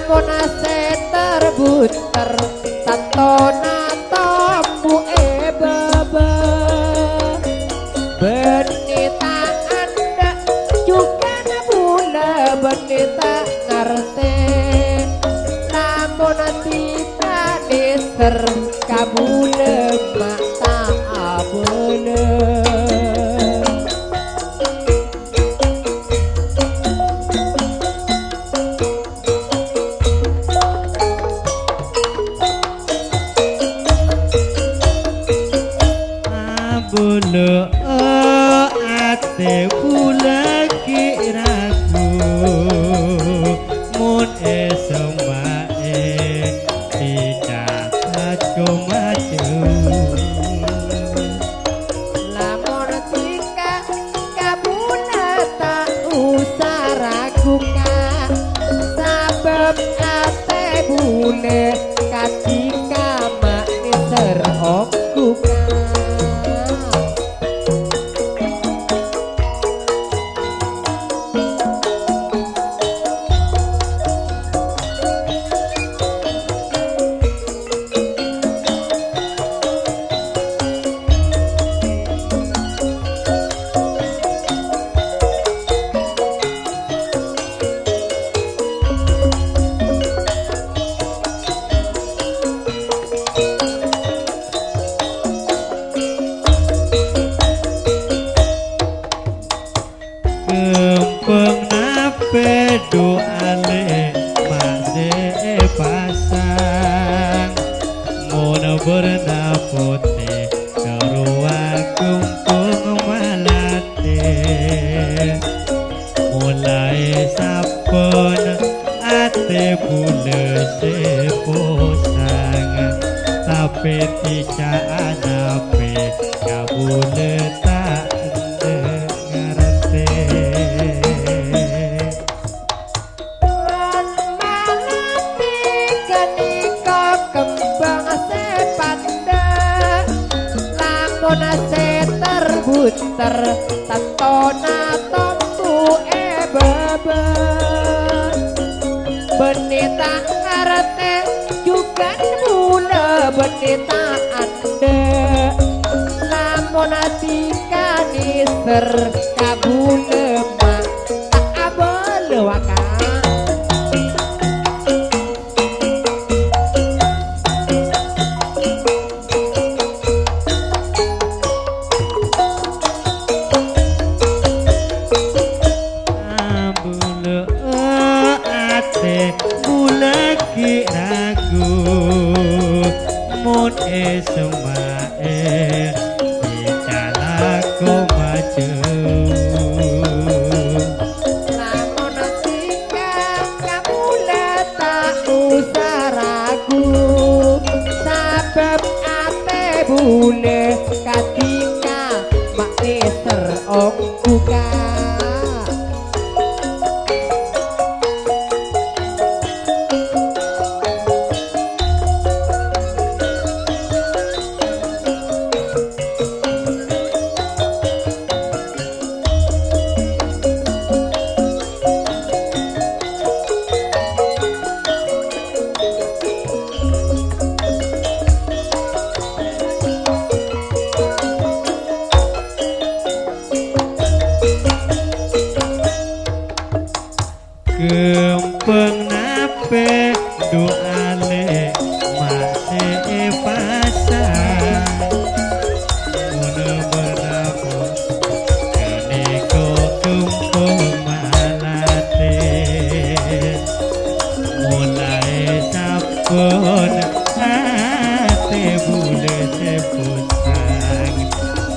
lamun ase terbuter tatona tombu baba benita anda juga nabula benita ngerti lamun kita deser kabule mata abule bulu ate bula kiraku mun esemae tidak cuma lamun tika kabuna tak usah ragukan sabab ate bule katika manis serongkukan kempeng nape doale masih pasang mona bernapote kerua kumpung malate mulai sapon ate bule seposang tapi tidak anape kabule tak terbuter tatona tombu baba benita ngerti juga mula benita ande lamun tika niser kabule mak tak abele waka ragu mun esemae dicala ko maju lamun tika kabule tak usah ragu sabab ate bule katika manis terongkukan kempeng nape doale masih pasang mona bernapo kaneko kumpung malate mulai sapon ate bule sepusang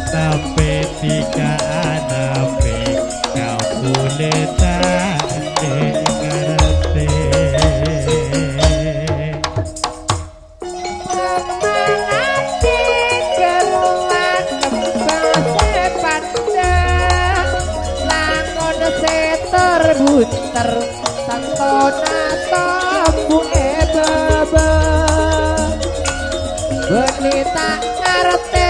tapi tika anape kau bule tak terbuter tatona tombu baba benita ngerti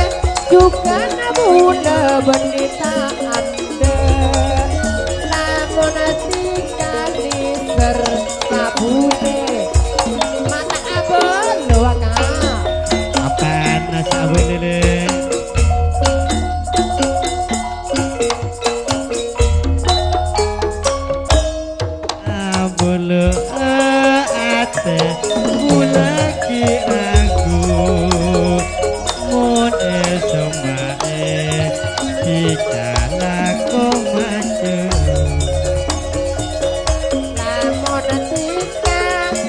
juga nabuna benita ande lamun tika niser kabune bulaki aku mun esomae dicalako maju lamun tika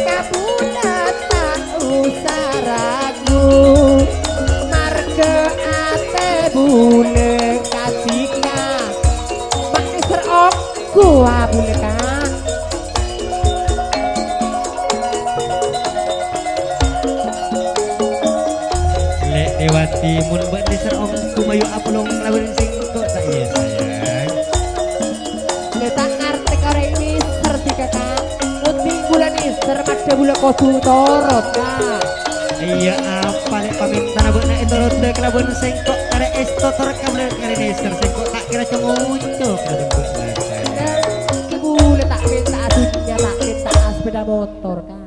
kabulat tak usah ragu marga ate bule kasika mak serok gua bule ka lek dewati mun buat deser om kumayu apelong lawan sing kok tak iya sayang letak ngerti kore ini serti kakak uti bulan ister madda bule kodu torot kak iya apa lek pamintana buat nak itu rode kelabun sing kok kare esto torok kabel kare deser sing kok tak kira cuma muncul kare buat sayang bule tak minta dunia tak minta sepeda motor kak